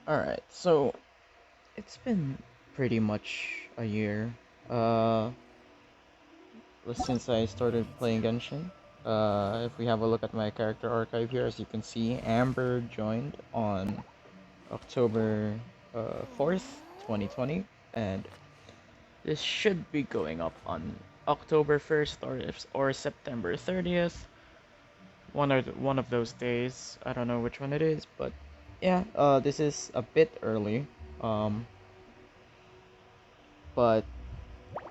Alright, so it's been pretty much a year uh since I started playing Genshin. If we have a look at my character archive here, as you can see, Amber joined on October 4th, 2020, and this should be going up on October 1st or September 30th. One of those days. I don't know which one it is, but yeah, this is a bit early. Um, but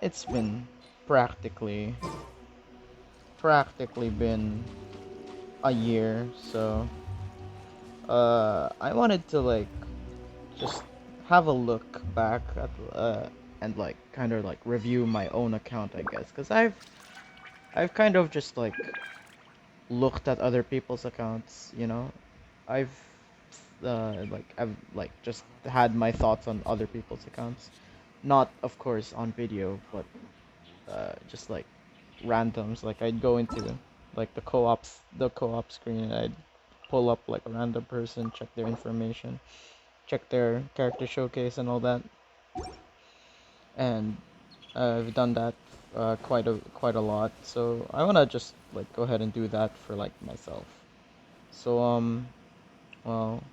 it's been practically been a year, so I wanted to like just have a look back at and like kind of like review my own account, I guess, because I've kind of just like looked at other people's accounts, you know. I've I've like just had my thoughts on other people's accounts, not of course on video, but just like randoms. Like I'd go into like the co-op screen, and I'd pull up like a random person, check their information, check their character showcase and all that. And I've done that quite a lot. So I wanna just like go ahead and do that for like myself. So well,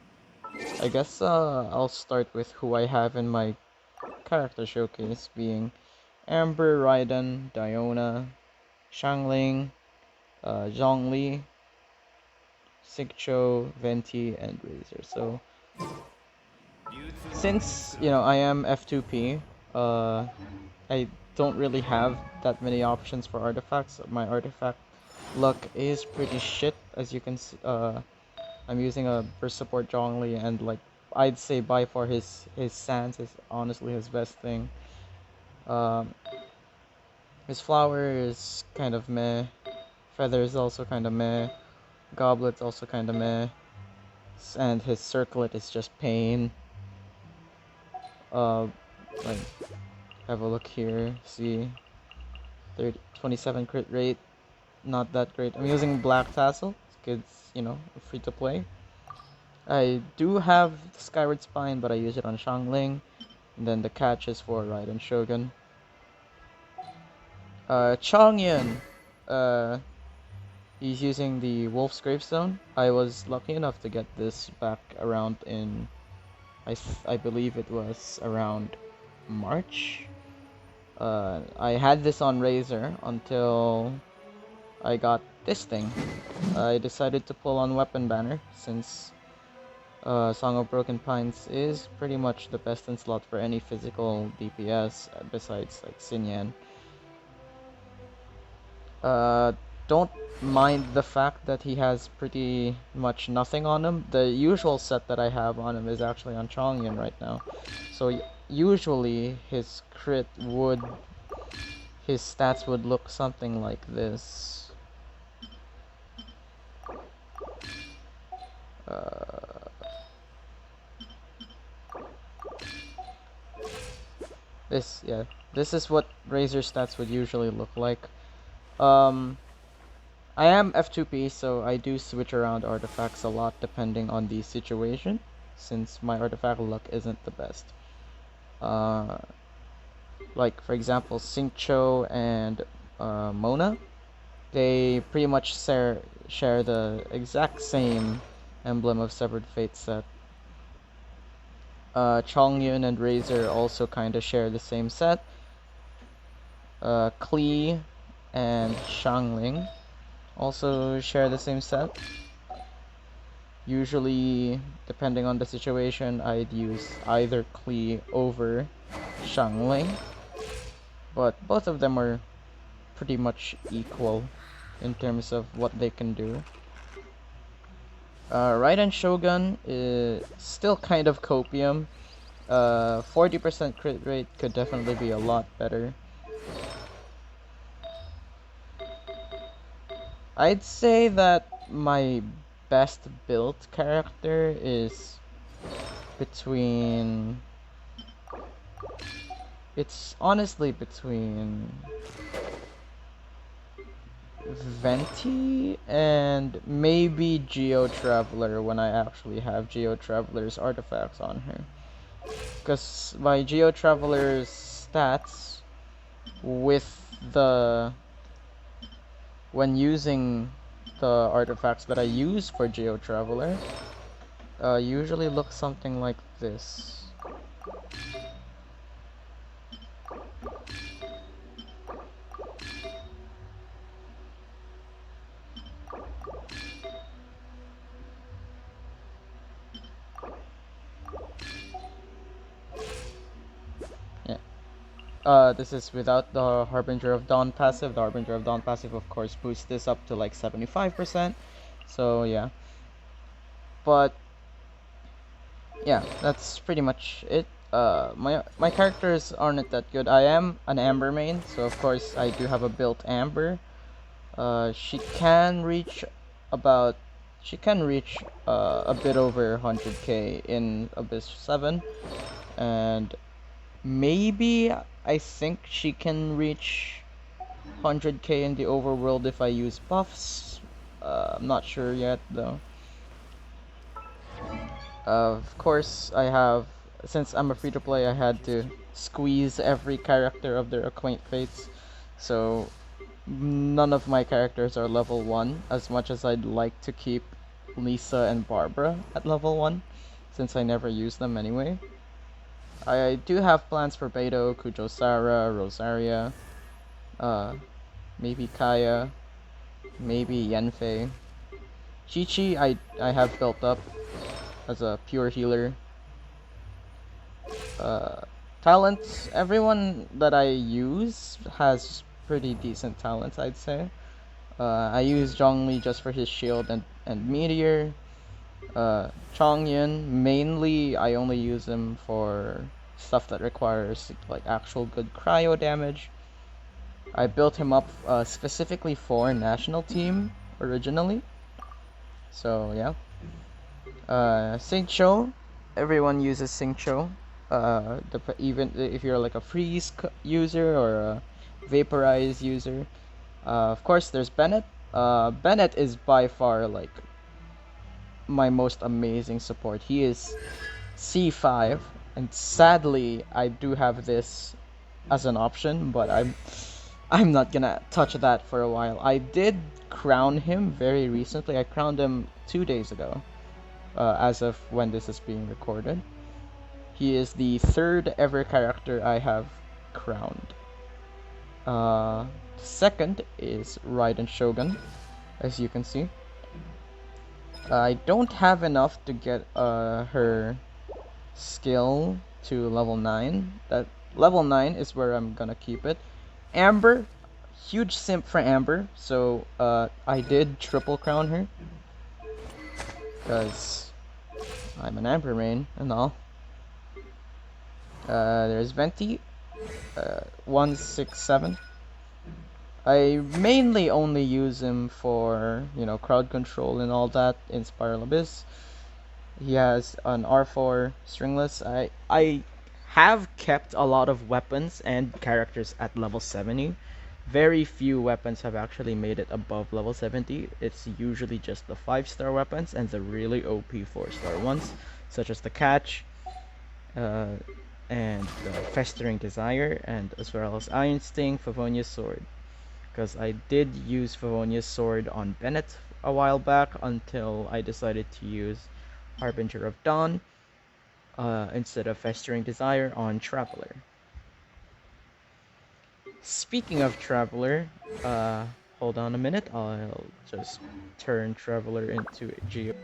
I guess I'll start with who I have in my character showcase, being Amber, Raiden, Diona, Shangling, Zhongli, Sigcho, Venti, and Razor. So since I am F2P, uh, I don't really have that many options for artifacts. My artifact luck is pretty shit, as you can see. I'm using a burst support Zhongli, and like I'd say by far his Sans is honestly his best thing. Um, his flower is kind of meh. Feather is also kind of meh. Goblet's also kind of meh. And his circlet is just pain. Uh, like have a look here. See, 27 crit rate, not that great. I'm using Black Tassel. It's free to play. I do have the Skyward Spine, but I use it on Shangling. And then the catch is for Raiden Shogun. Chongyun. Uh, he's using the Wolf's Gravestone. I was lucky enough to get this back around in, I believe it was around March. I had this on Razor until I got this thing. I decided to pull on Weapon Banner since Song of Broken Pines is pretty much the best in slot for any physical DPS besides like Xinyan. Uh, don't mind the fact that he has pretty much nothing on him. The usual set that I have on him is actually on Chongyun right now. So usually his stats would look something like this. Uh, this is what Razor stats would usually look like. Um, I am F2P, so I do switch around artifacts a lot depending on the situation, since my artifact luck isn't the best. Uh, like for example, Xingqiu and Mona, they pretty much share the exact same Emblem of Severed Fate set. Chongyun and Razor also kind of share the same set. Klee and Shangling also share the same set. Usually, depending on the situation, I'd use either Klee over Shangling, but both of them are pretty much equal in terms of what they can do. Raiden Shogun is still kind of copium. 40% crit rate could definitely be a lot better. I'd say that my best built character is between... It's honestly between Venti and maybe Geo Traveler when I actually have Geo Traveler's artifacts on her. Because my Geo Traveler's stats with the when using the artifacts that I use for Geo Traveler usually look something like this. This is without the Harbinger of Dawn passive. The Harbinger of Dawn passive, of course, boosts this up to like 75%. So, yeah. But, yeah, that's pretty much it. My characters aren't that good. I am an Amber main, so of course I do have a built Amber. She can reach about... She can reach a bit over 100k in Abyss 7. And maybe I think she can reach 100k in the overworld if I use buffs. I'm not sure yet though. Of course, I have, since I'm a free-to-play, I had to squeeze every character of their acquaint fates. So none of my characters are level 1, as much as I'd like to keep Lisa and Barbara at level 1, since I never use them anyway. I do have plans for Beto, Kujo Sara, Rosaria, maybe Kaya, maybe Yenfei. Chi-Chi I have built up as a pure healer. Talents, everyone that I use has pretty decent talents, I'd say. I use Zhongli just for his shield and meteor. Chongyun, mainly I only use him for stuff that requires like actual good cryo damage. I built him up specifically for national team originally. So yeah. Xingqiu, everyone uses Xingqiu. Even if you're like a freeze user or a vaporize user. Of course, there's Bennett. Bennett is by far like my most amazing support. He is C5, and sadly, I do have this as an option, but I'm not gonna touch that for a while. I did crown him very recently. I crowned him 2 days ago, as of when this is being recorded. He is the third ever character I have crowned. Second is Raiden Shogun, as you can see. I don't have enough to get her skill to level 9. That level 9 is where I'm gonna keep it. Amber, huge simp for Amber, so I did triple crown her because I'm an Amber main and all. There's Venti, 167. I mainly only use him for, you know, crowd control and all that in Spiral Abyss. He has an R4 stringless. I have kept a lot of weapons and characters at level 70. Very few weapons have actually made it above level 70. It's usually just the 5-star weapons and the really OP 4-star ones, such as the Catch, and the Festering Desire, and as well as Iron Sting, Favonia's Sword. Because I did use Favonia's Sword on Bennett a while back until I decided to use Harbinger of Dawn instead of Festering Desire on Traveler. Speaking of Traveler, hold on a minute, I'll just turn Traveler into a Geo.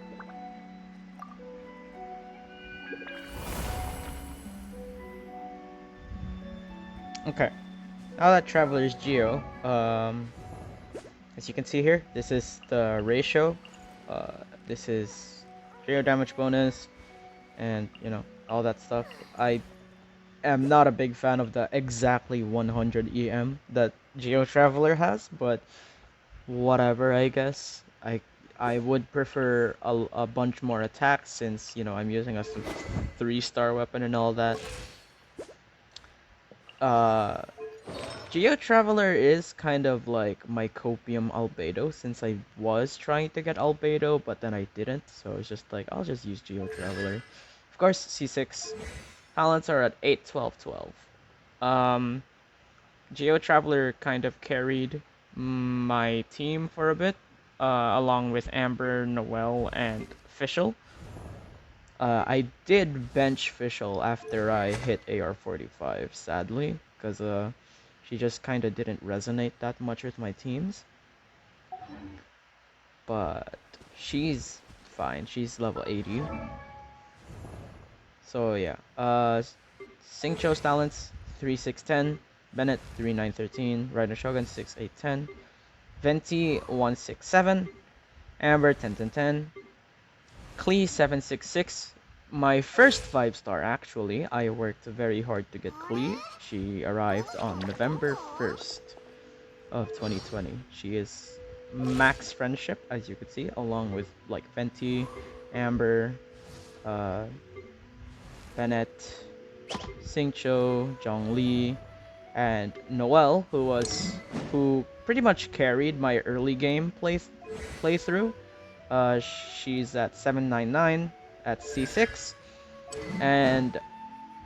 Okay, now that Traveler is Geo, as you can see here, this is the ratio. This is Geo damage bonus, and you know, all that stuff. I am not a big fan of the exactly 100 EM that Geo Traveler has, but whatever, I guess. I would prefer a bunch more attacks since, you know, I'm using a 3-star weapon and all that. Uh, Geo Traveler is kind of like my copium albedo, since I was trying to get albedo, but then I didn't, so it's just like, I'll just use Geo Traveler. Of course, C6. Talents are at 8, 12, 12. Geo Traveler kind of carried my team for a bit, along with Amber, Noel, and Fischl. I did bench Fischl after I hit AR-45, sadly, because she just kind of didn't resonate that much with my teams. But she's fine. She's level 80. So yeah. Singcho's talents 3, 6, 10. Bennett 3, 9, 13. Rider Shogun 6, 8, 10. Venti 1, 6, 7. Amber 10, 10, 10. Klee 766. My first 5-star actually. I worked very hard to get Klee. She arrived on November 1st of 2020. She is max friendship, as you could see, along with like Venti, Amber, uh, Bennett, Singcho, Zhongli, and Noel, who pretty much carried my early game playthrough. She's at 799 at C6, and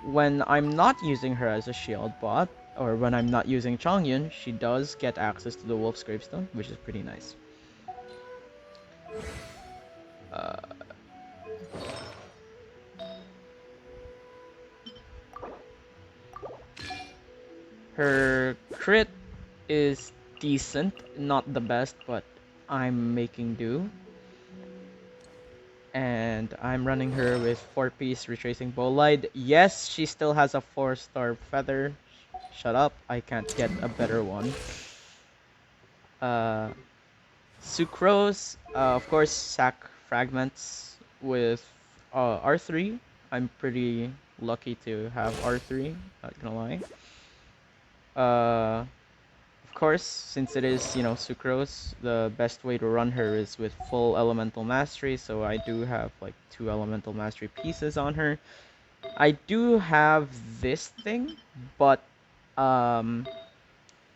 when I'm not using her as a shield bot, or when I'm not using Chongyun, she does get access to the Wolf's Gravestone, which is pretty nice. Her crit is decent, not the best, but I'm making do. And I'm running her with 4-piece retracing bolide. Yes, she still has a 4-star feather. Shut up, I can't get a better one. Sucrose, of course, sack fragments with R3. I'm pretty lucky to have R3, not gonna lie. Of course, since it is, Sucrose, the best way to run her is with full Elemental Mastery, so I do have, like, 2 Elemental Mastery pieces on her. I do have this thing, but, kind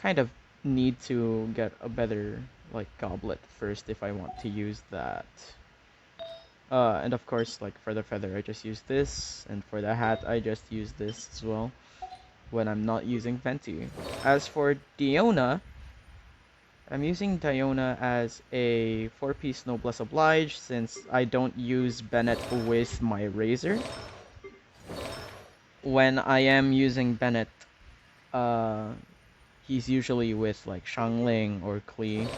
of need to get a better, like, goblet first if I want to use that. And of course, like, for the feather, I just use this, and for the hat, I just use this as well when I'm not using Venti. As for Diona, I'm using Diona as a 4-piece Noblesse Oblige since I don't use Bennett with my Razor. When I am using Bennett, he's usually with like Shangling or Klee,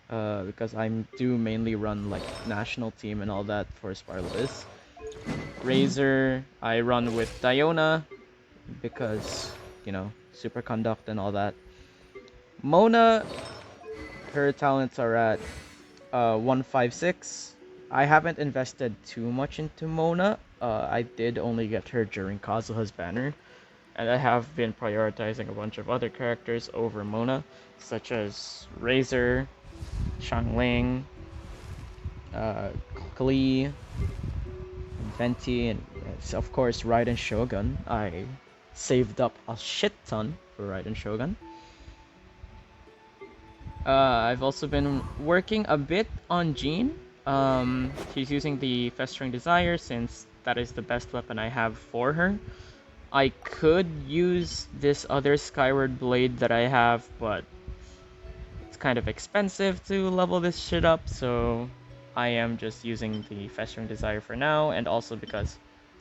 because I do mainly run like national team and all that for Sparlabis. Razor, I run with Diona because, Superconduct and all that. Mona, her talents are at 156. I haven't invested too much into Mona. I did only get her during Kazuha's banner, and I have been prioritizing a bunch of other characters over Mona, such as Razor, Shangling, Klee, Venti, and of course Raiden Shogun. I saved up a shit ton for Raiden Shogun. I've also been working a bit on Jean. She's using the Festering Desire since that is the best weapon I have for her. I could use this other Skyward Blade that I have, but it's kind of expensive to level this shit up, so I am just using the Festering Desire for now, and also because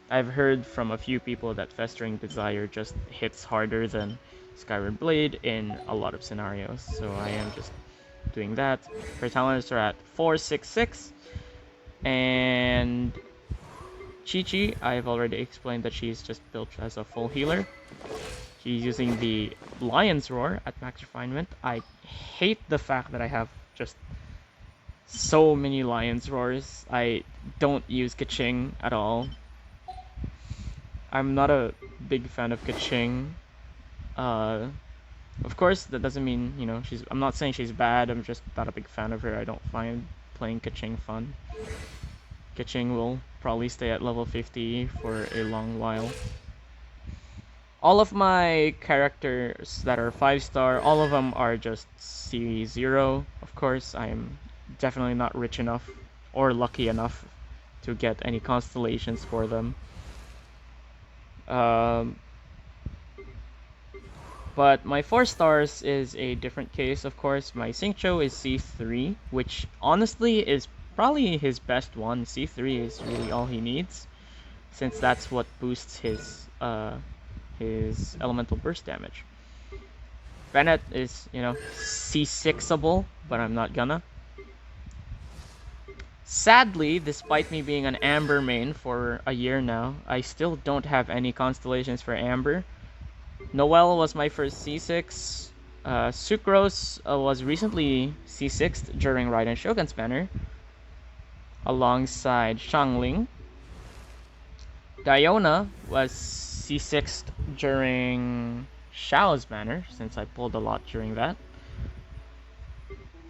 I've heard from a few people that Festering Desire just hits harder than Skyward Blade in a lot of scenarios, so I am just doing that. Her talents are at 466, and Chi-Chi, I've already explained that she's just built as a full healer. She's using the Lion's Roar at max refinement. I hate the fact that I have just so many Lion's Roars. I don't use Kaching at all. I'm not a big fan of Kaching. Of course, that doesn't mean, I'm not saying she's bad, I'm just not a big fan of her. I don't find playing Kaching fun. Kaching will probably stay at level 50 for a long while. All of my characters that are 5-star, all of them are just C0. Of course, I'm definitely not rich enough or lucky enough to get any constellations for them. Um, but my 4 stars is a different case, of course. My Xingqiu is C3, which honestly is probably his best one. C3 is really all he needs, since that's what boosts his elemental burst damage. Bennett is, C6able, but I'm not gonna. Sadly, despite me being an Amber main for a year now, I still don't have any constellations for Amber. Noelle was my first C6. Sucrose was recently C6 during Raiden Shogun's banner, alongside Shangling. Diona was C6 during Shao's banner, since I pulled a lot during that.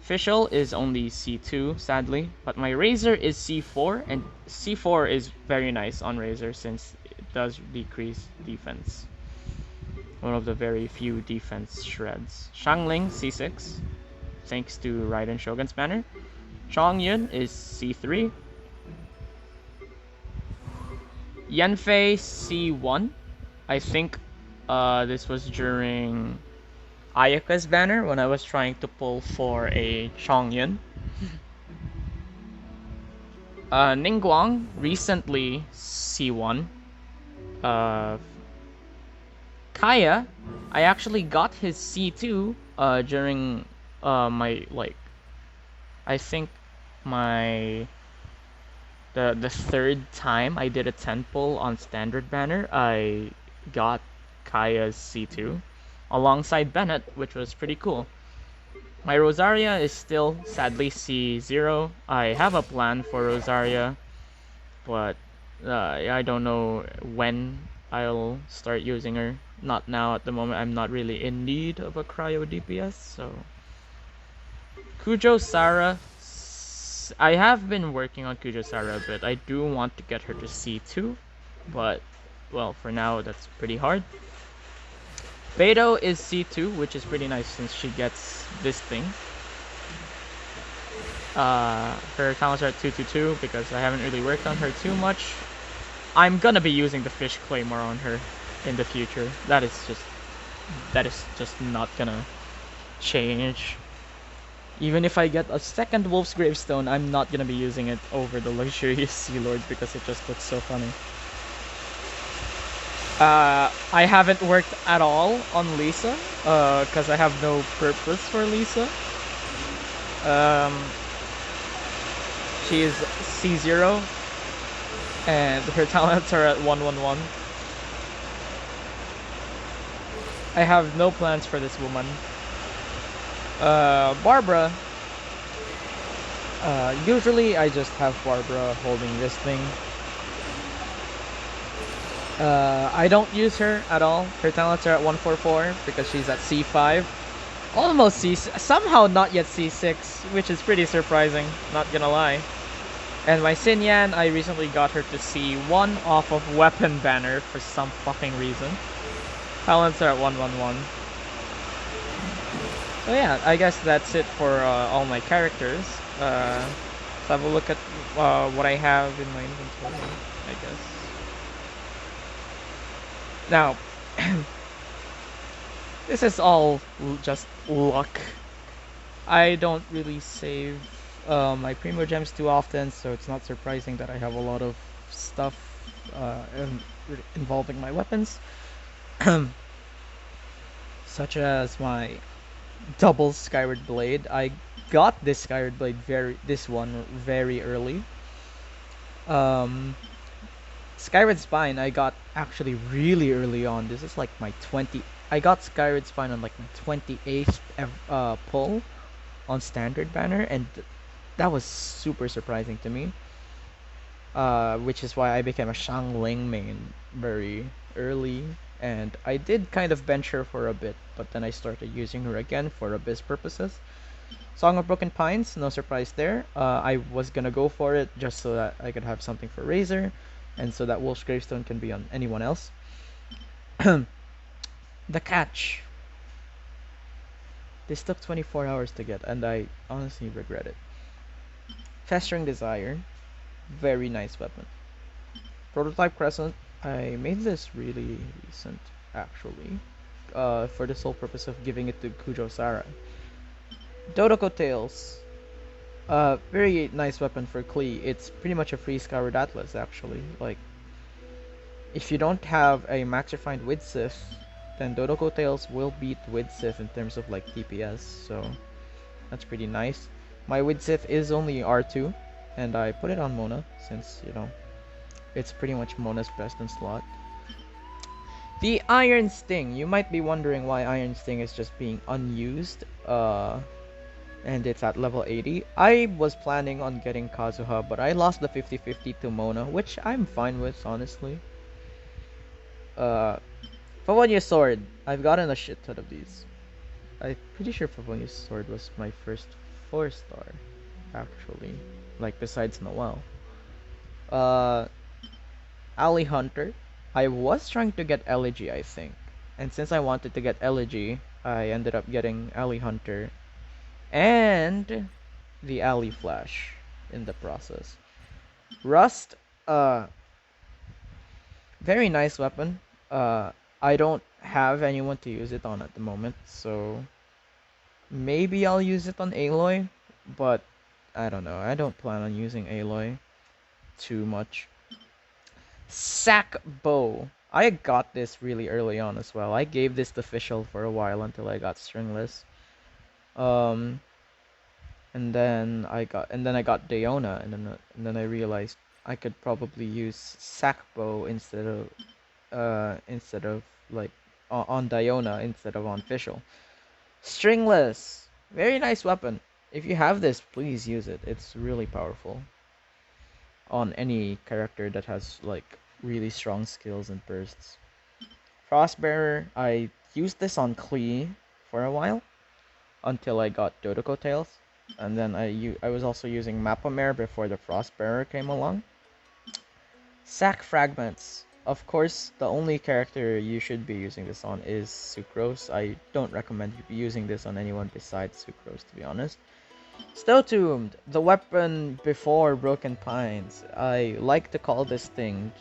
Fischl is only C2, sadly, but my Razor is C4, and C4 is very nice on Razor since it does decrease defense. One of the very few defense shreds. Shangling C6, thanks to Raiden Shogun's banner. Chongyun is C3. Yanfei C1. I think this was during Ayaka's banner when I was trying to pull for a Chongyun. Ningguang recently C1. Uh, Kaya, I actually got his C2 during I think my the third time I did a 10 pull on standard banner, I got Kaya's C2 alongside Bennett, which was pretty cool. My Rosaria is still sadly C0. I have a plan for Rosaria, but I don't know when I'll start using her. Not now at the moment. I'm not really in need of a cryo DPS, so Kujo Sara. I have been working on Kujo Sara a bit. I do want to get her to C2, but well, for now that's pretty hard. Beto is C2, which is pretty nice since she gets this thing. Her talents are at 222 because I haven't really worked on her too much. I'm gonna be using the fish claymore on her in the future. That is just not gonna change. Even if I get a second Wolf's Gravestone, I'm not gonna be using it over the Luxurious Sea Lord because it just looks so funny. I haven't worked at all on Lisa, because I have no purpose for Lisa. She is C0, and her talents are at 111. I have no plans for this woman. Barbara. Usually I just have Barbara holding this thing. I don't use her at all. Her talents are at 144 because she's at C5. Almost somehow not yet C6, which is pretty surprising, not gonna lie. And my Xinyan, I recently got her to C1 off of Weapon Banner for some fucking reason. Talents are at 111. So yeah, I guess that's it for all my characters. Let's have a look at what I have in my inventory, I guess. Now, this is all just luck. I don't really save my Primo Gems too often, so it's not surprising that I have a lot of stuff involving my weapons. Such as my double Skyward Blade. I got this Skyward Blade very early. Skyward Spine I got actually really early on. This is like my 20. I got Skyward Spine on like my 28th pull on standard banner, and that was super surprising to me. Which is why I became a Shangling main very early, and I did kind of bench her for a bit, but then I started using her again for Abyss purposes. Song of Broken Pines, no surprise there. I was gonna go for it just so that I could have something for Razor, and so that Wolf's Gravestone can be on anyone else. The catch. This took 24 hours to get, and I honestly regret it. Festering Desire. Very nice weapon. Prototype Crescent. I made this really recent, actually. For the sole purpose of giving it to Kujo Sara. Dodoko Tails. Very nice weapon for Klee. It's pretty much a free Skyward Atlas, actually. Like, if you don't have a Max Refined with Sith, then Dodoko Tails will beat with Sith in terms of like TPS, so that's pretty nice. My with Sith is only R2, and I put it on Mona since, you know, it's pretty much Mona's best in slot. The Iron Sting. You might be wondering why Iron Sting is just being unused. And it's at level 80. I was planning on getting Kazuha, but I lost the 50-50 to Mona, which I'm fine with, honestly. Favonius Sword. I've gotten a shit ton of these. I'm pretty sure Favonius Sword was my first 4-star, actually. Like, besides Noel. Ali Hunter. I was trying to get Elegy, I think. And since I wanted to get Elegy, I ended up getting Ali Hunter. And the Alley Flash in the process. Rust, very nice weapon. I don't have anyone to use it on at the moment, so maybe I'll use it on Aloy, but I don't know. I don't plan on using Aloy too much. Sack Bow. I got this really early on as well. I gave this to Fischl for a while until I got Stringless. Um, and then I got Diona, and then I realized I could probably use Sackbow instead of like on Diona instead of on Fischl. Stringless, very nice weapon. If you have this, please use it. It's really powerful on any character that has like really strong skills and bursts. Frostbearer, I used this on Klee for a while until I got Dodoko Tails. And then I was also using Mapamare before the Frostbearer came along. Sack Fragments. Of course, the only character you should be using this on is Sucrose. I don't recommend you be using this on anyone besides Sucrose, to be honest. Stone-Tombed, the weapon before Broken Pines. I like to call this thing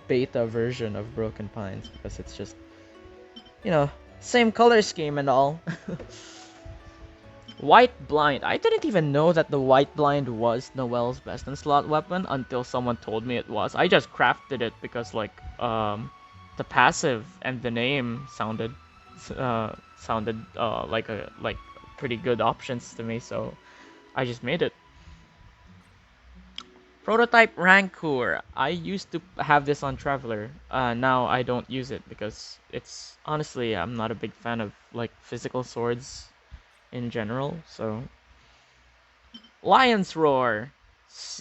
beta version of Broken Pines because it's just, you know, same color scheme and all. White Blind. I didn't even know that the White Blind was Noel's best in slot weapon until someone told me it was. I just crafted it because like the passive and the name sounded like pretty good options to me, so I just made it. Prototype Rancor. I used to have this on Traveler. Now I don't use it because it's honestly I'm not a big fan of like physical swords in general, so Lion's Roar.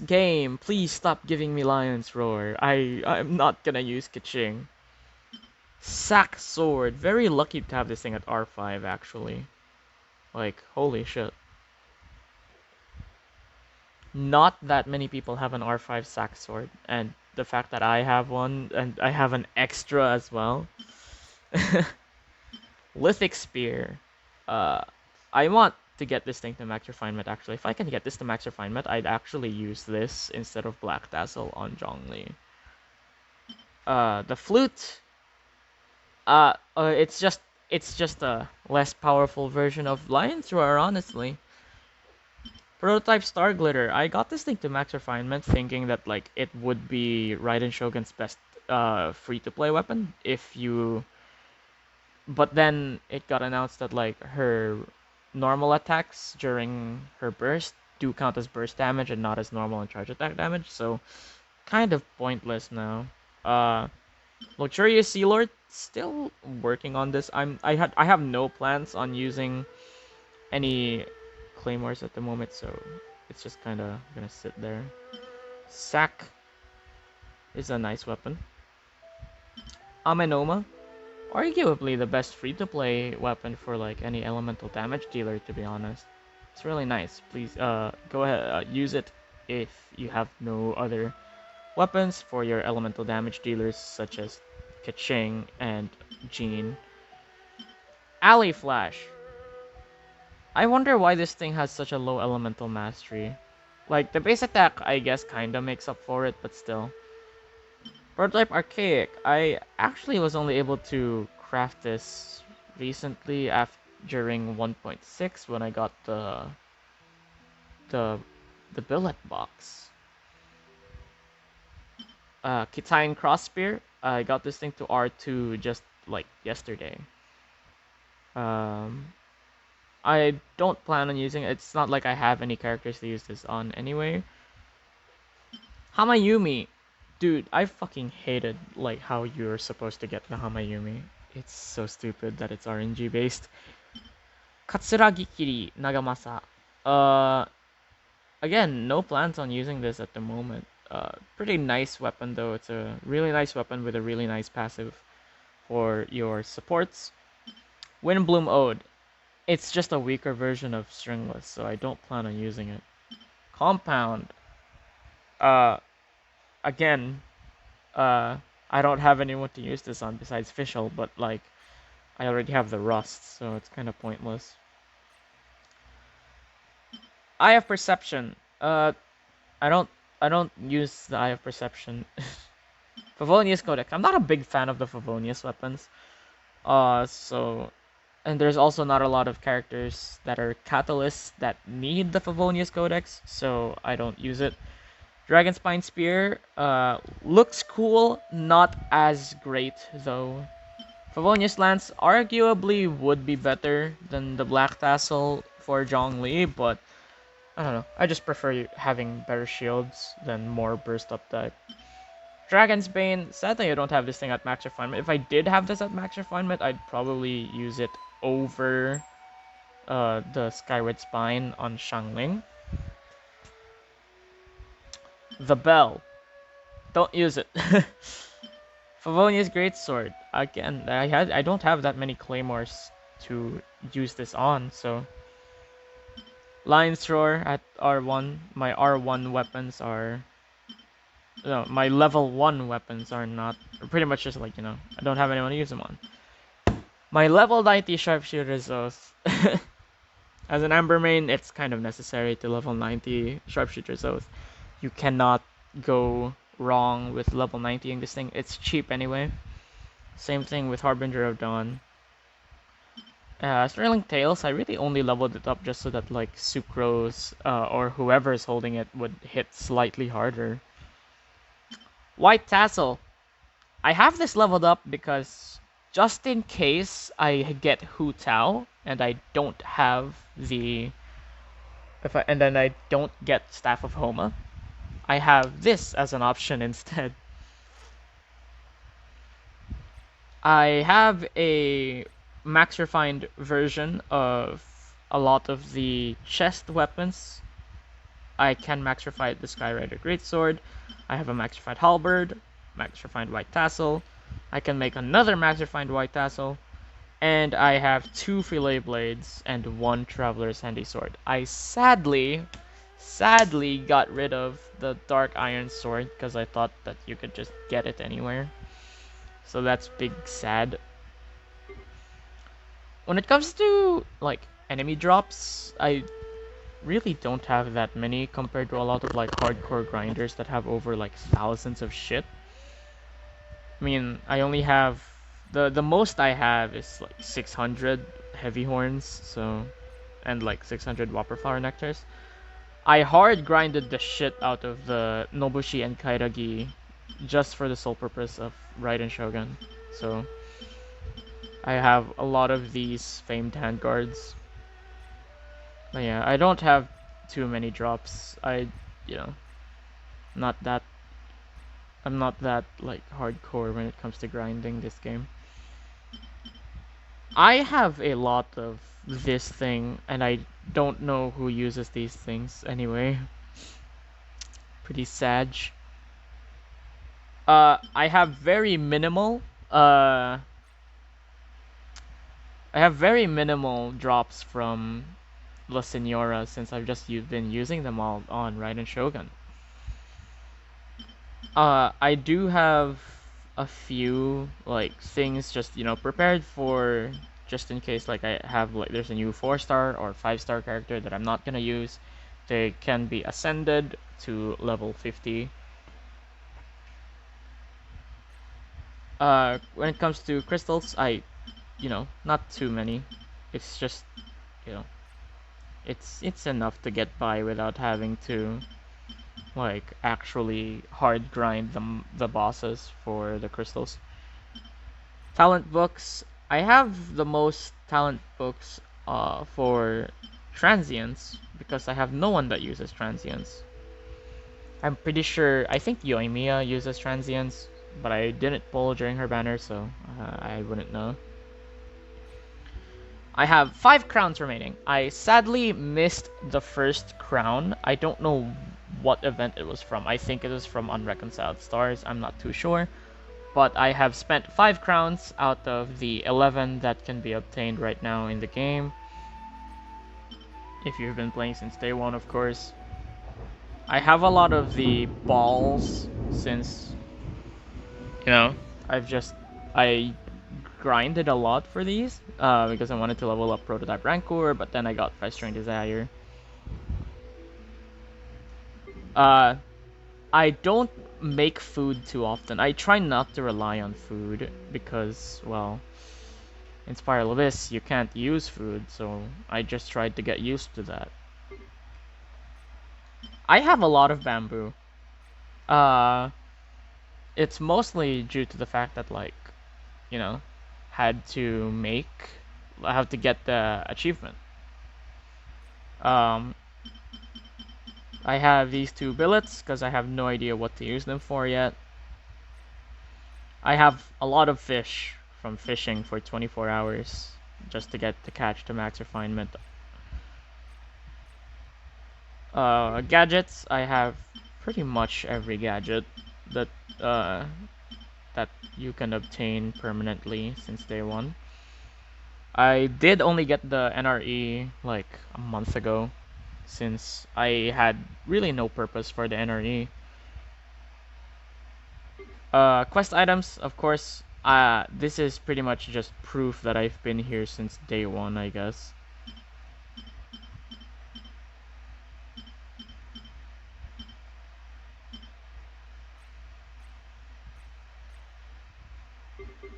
Game, please stop giving me Lion's Roar. I'm not gonna use Kaching. Sack Sword. Very lucky to have this thing at R5 actually. Like, holy shit. Not that many people have an R5 Sack Sword, and the fact that I have one and I have an extra as well. Lithic Spear. I want to get this thing to max refinement actually. If I can get this to max refinement, I'd actually use this instead of Black Dazzle on Zhongli. The flute. It's just a less powerful version of Lion's Roar, honestly. Prototype Star Glitter. I got this thing to max refinement thinking that like it would be Raiden Shogun's best free to play weapon if you, but then it got announced that like her normal attacks during her burst do count as burst damage and not as normal and charge attack damage, so kind of pointless now. Luxurious Sea Lord, still working on this. I have no plans on using any claymores at the moment, so it's just kind of gonna sit there. Sack is a nice weapon. Amenoma, arguably the best free-to-play weapon for like any elemental damage dealer, to be honest. It's really nice. Please go ahead, use it if you have no other weapons for your elemental damage dealers such as Kaching and Jean. Alley Flash. I wonder why this thing has such a low elemental mastery. Like, the base attack, I guess, kinda makes up for it, but still. Prototype Archaic. I actually was only able to craft this recently during 1.6 when I got the the billet box. Kitine Crossspear. I got this thing to R2 just like yesterday. Um, I don't plan on using it. It's not like I have any characters to use this on anyway. Hamayumi. Dude, I fucking hated like how you're supposed to get the Hamayumi. It's so stupid that it's RNG based. Katsuragi Kiri Nagamasa. Uh, again, no plans on using this at the moment. Pretty nice weapon though. It's a really nice weapon with a really nice passive for your supports. Windbloom Ode. It's just a weaker version of Stringless, so I don't plan on using it. Compound. Uh, again, I don't have anyone to use this on besides Fischl, but like, I already have the Rust, so it's kind of pointless. Eye of Perception. I don't, I don't use the Eye of Perception. Favonius Codex. I'm not a big fan of the Favonius weapons. And there's also not a lot of characters that are catalysts that need the Favonius Codex, so I don't use it. Dragon Spine Spear, looks cool, not as great though. Favonius Lance arguably would be better than the Black Tassel for Zhongli, but I don't know. I just prefer having better shields than more burst up type. Dragon's Bane, sadly I don't have this thing at max refinement. If I did have this at max refinement, I'd probably use it over the Skyward Spine on Shangling. The Bell. Don't use it. Favonius Greatsword. Again, I don't have that many claymores to use this on, so Lion's Roar at R1. My R1 weapons are no, my level 1 weapons are not pretty much just like, I don't have anyone to use them on. My level 90 Sharpshooter's Oath. As an Amber main, it's kind of necessary to level 90 Sharpshooter's Oath. You cannot go wrong with level 90ing this thing. It's cheap anyway. Same thing with Harbinger of Dawn. Sterling Tales, I really only leveled it up just so that like Sucrose or whoever is holding it would hit slightly harder. White Tassel. I have this leveled up because just in case I get Hu Tao and I don't have the and then I don't get Staff of Homa, I have this as an option instead. I have a max refined version of a lot of the chest weapons. I can max refine the Skyrider Greatsword. I have a max refined halberd, max refined white tassel. I can make another max refined white tassel. And I have 2 fillet blades and 1 traveler's handy sword. I sadly got rid of the dark iron sword because I thought that you could just get it anywhere. So that's big sad. When it comes to like enemy drops, I really don't have that many compared to a lot of like hardcore grinders that have over like thousands of shit. I mean, I only have the most I have is like 600 heavy horns, so and like 600 whopper flower nectars. I hard grinded the shit out of the Nobushi and Kairagi just for the sole purpose of Raiden Shogun. So I have a lot of these famed handguards. But yeah, I don't have too many drops. You know, not that I'm not that like hardcore when it comes to grinding this game. I have a lot of this thing and I don't know who uses these things anyway. Pretty sad. I have very minimal I have very minimal drops from La Senora since I've just been using them all on Raiden Shogun. I do have a few like things just prepared for just in case like I have like there's a new 4-star or 5-star character that I'm not gonna use. They can be ascended to level 50. When it comes to crystals, not too many. It's just, you know, it's enough to get by without having to like actually hard grind the bosses for the crystals. Talent books. I have the most talent books for transients because I have no one that uses transients. I'm pretty sure. I think Yoimiya uses transients, but I didn't pull during her banner, so I wouldn't know. I have 5 crowns remaining. I sadly missed the first crown. I don't know what event it was from. I think it was from Unreconciled Stars. I'm not too sure. But I have spent 5 crowns out of the 11 that can be obtained right now in the game. If you've been playing since day 1, of course. I have a lot of the balls since, I grinded a lot for these because I wanted to level up Prototype Rancor, but then I got Festering Desire. I don't make food too often. I try not to rely on food because, well, in Spiral Abyss, you can't use food, so I just tried to get used to that. I have a lot of bamboo. Uh, it's mostly due to the fact that, like, you know, I have to get the achievement. Um, I have these 2 billets because I have no idea what to use them for yet. I have a lot of fish from fishing for 24 hours just to get the catch to max refinement. Gadgets, I have pretty much every gadget that that you can obtain permanently since day 1. I did only get the NRE like a month ago since I had really no purpose for the NRE. Quest items, of course. This is pretty much just proof that I've been here since day 1, I guess.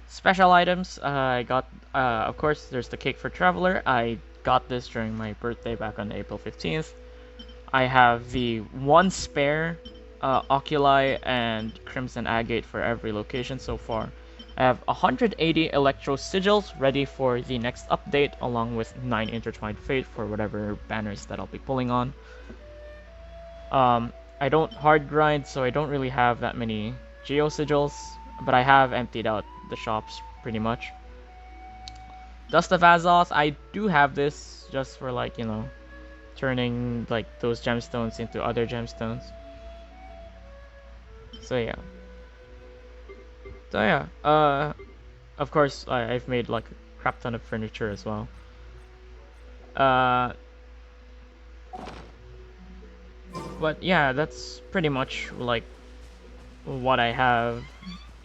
Special items, I got, of course, there's the Cake for Traveler. I got this during my birthday back on April 15th. I have the 1 spare Oculi and Crimson Agate for every location so far. I have 180 Electro Sigils ready for the next update, along with 9 Intertwined Fate for whatever banners that I'll be pulling on. I don't hard grind, so I don't really have that many Geo Sigils, but I have emptied out the shops pretty much. Dust of Azoth, I do have this just for, like, turning like those gemstones into other gemstones. So yeah. Of course I've made like a crap ton of furniture as well. But yeah, that's pretty much like what I have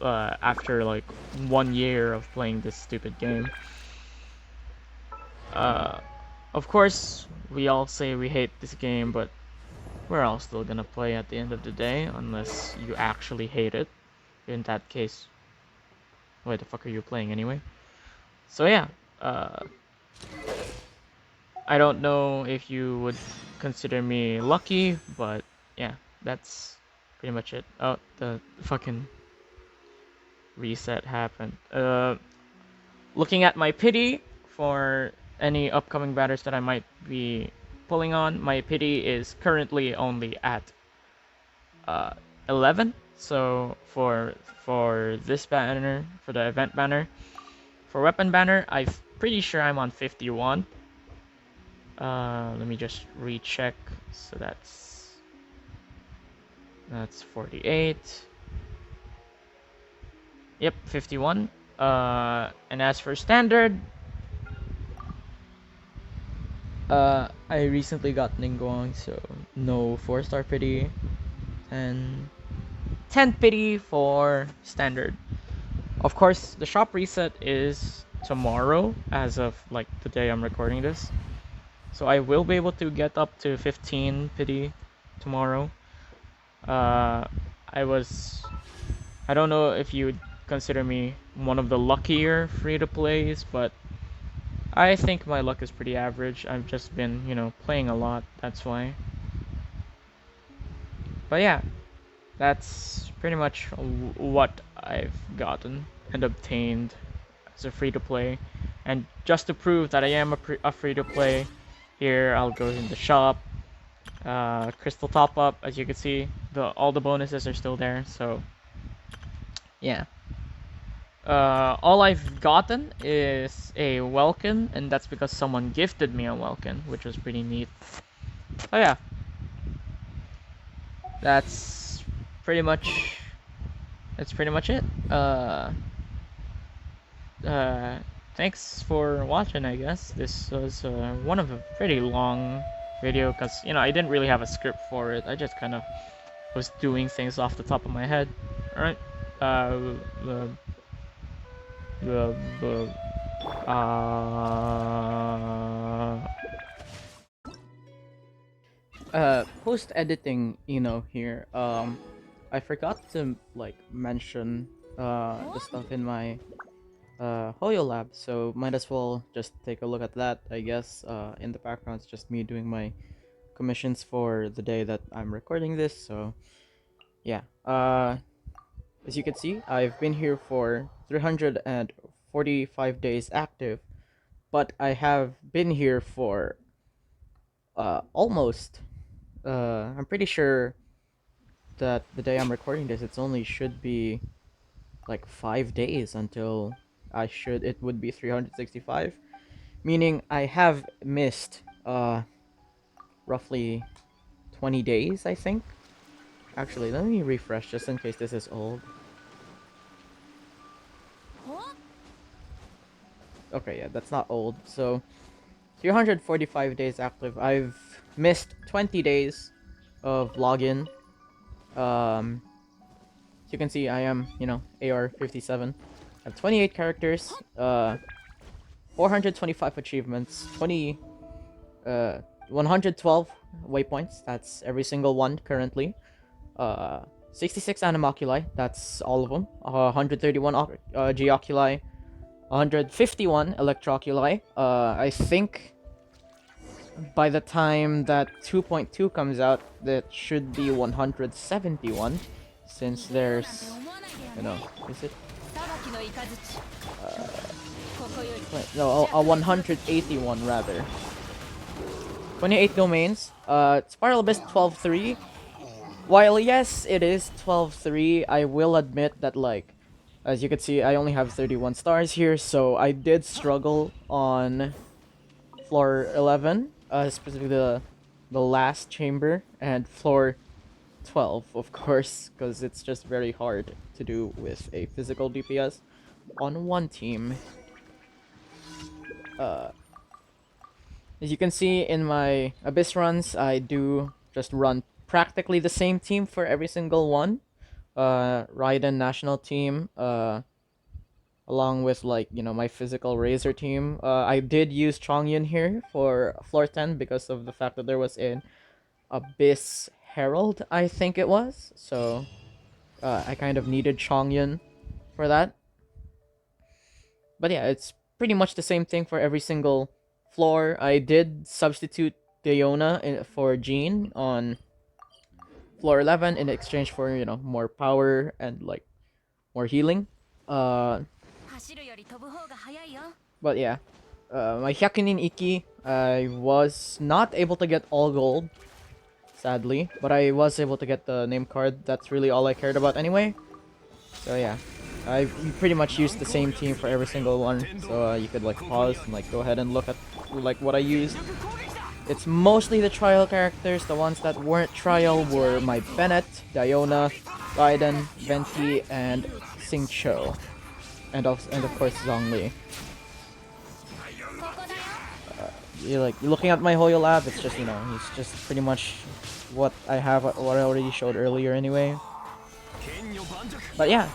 after like 1 year of playing this stupid game. Of course, we all say we hate this game, but we're all still gonna play at the end of the day, unless you actually hate it. In that case, why the fuck are you playing anyway? So yeah, I don't know if you would consider me lucky, but yeah, that's pretty much it. Oh, the fucking reset happened. Looking at my pity for any upcoming batters that I might be pulling on, my pity is currently only at 11. So for this banner, for the event banner, for weapon banner, I'm pretty sure I'm on 51. Let me just recheck. So that's 48. Yep, 51. And as for standard, I recently got Ningguang, so no 4-star pity, and 10 pity for standard. Of course, the shop reset is tomorrow, as of like the day I'm recording this. So I will be able to get up to 15 pity tomorrow. Uh, I was, I don't know if you would consider me one of the luckier free-to-plays, but I think my luck is pretty average. I've just been, playing a lot, that's why. But yeah, that's pretty much what I've gotten and obtained as a free-to-play. And just to prove that I am a free-to-play, here I'll go in the shop. Crystal top-up, as you can see, all the bonuses are still there, so yeah. All I've gotten is a Welkin, and that's because someone gifted me a Welkin, which was pretty neat. Oh yeah, that's pretty much it. Uh, Thanks for watching. I guess this was one of a pretty long video because I didn't really have a script for it. I just kind of was doing things off the top of my head. All right. Uh, uh, uh, Post editing, here. I forgot to like mention the stuff in my Hoyo lab, so might as well just take a look at that. I guess in the background it's just me doing my commissions for the day that I'm recording this. So yeah, as you can see, I've been here for 345 days active, but I have been here for almost. I'm pretty sure that the day I'm recording this, it's only should be like 5 days until it would be 365, meaning I have missed roughly 20 days, I think. Actually, let me refresh just in case this is old. Okay, yeah, that's not old. So 345 days active. I've missed 20 days of login. As you can see, I am, AR 57. I have 28 characters, 425 achievements, 112 waypoints. That's every single one currently. 66 animoculi. That's all of them. 131 geoculi. 151 electroculi. I think by the time that 2.2 comes out, that should be 171, since there's, is it? No, a 181 rather. 28 domains. Spiral Abyss 12.3. While yes, it is 12.3, I will admit that, like, as you can see, I only have 31 stars here, so I did struggle on floor 11, specifically the last chamber, and floor 12, of course, because it's just very hard to do with a physical DPS on one team. As you can see in my Abyss runs, I do just run practically the same team for every single one. Raiden national team, along with, like, my physical Razor team. I did use Chongyun here for floor 10 because of the fact that there was an Abyss Herald, I think it was. So I kind of needed Chongyun for that. But yeah, it's pretty much the same thing for every single floor. I did substitute Diona for Jean on floor 11 in exchange for, more power and, like, more healing. But yeah, my Hyakunin Iki, I was not able to get all gold, sadly, but I was able to get the name card. That's really all I cared about anyway. So yeah, I pretty much used the same team for every single one. So you could, like, pause and, like, go ahead and look at, like, what I used. It's mostly the trial characters. The ones that weren't trial were my Bennett, Diona, Raiden, Venti, and Xingqiu. And of course Zhongli. You're looking at my Hoyo lab, it's just, it's just pretty much what I have, what I already showed earlier anyway. But yeah,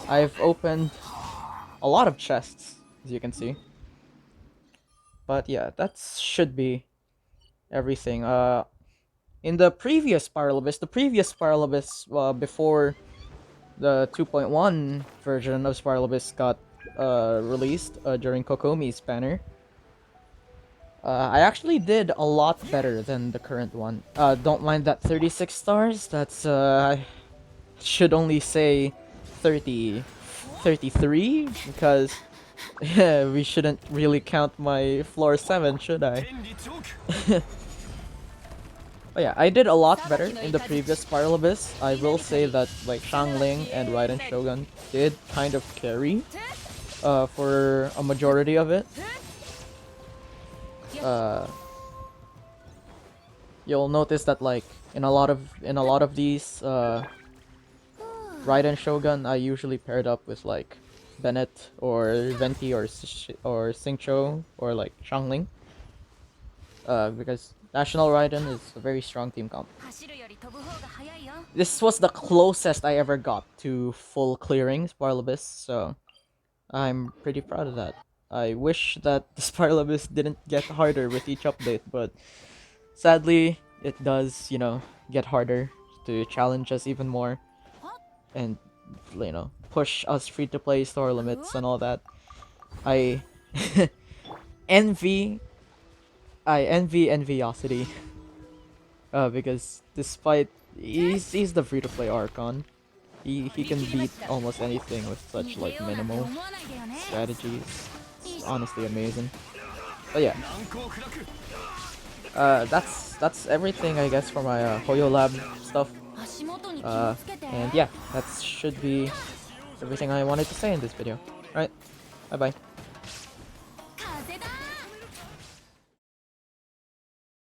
I've opened a lot of chests, as you can see. But yeah, that should be everything. In the previous Spiral Abyss, before the 2.1 version of Spiral Abyss got released during Kokomi's banner, I actually did a lot better than the current one. Don't mind that 36 stars. That's I should only say 30, 33 because we shouldn't really count my floor 7, should I? But yeah, I did a lot better in the previous Spiral Abyss. I will say that like Shangling and Raiden Shogun did kind of carry for a majority of it. You'll notice that like in a lot of these Raiden Shogun, I usually paired up with like Bennett or Venti or Xingqiu or like Shangling. Because National Raiden is a very strong team comp. This was the closest I ever got to full clearing Spiral Abyss, so I'm pretty proud of that. I wish that the Spiral Abyss didn't get harder with each update, but sadly, it does, get harder to challenge us even more and, push us free-to-play store limits and all that. I envy Enviosity. Because despite he's the free-to-play Archon, he can beat almost anything with such like minimal strategies. It's honestly amazing. But yeah, that's everything I guess for my Hoyo Lab stuff. And yeah, that should be everything I wanted to say in this video. Alright, bye bye.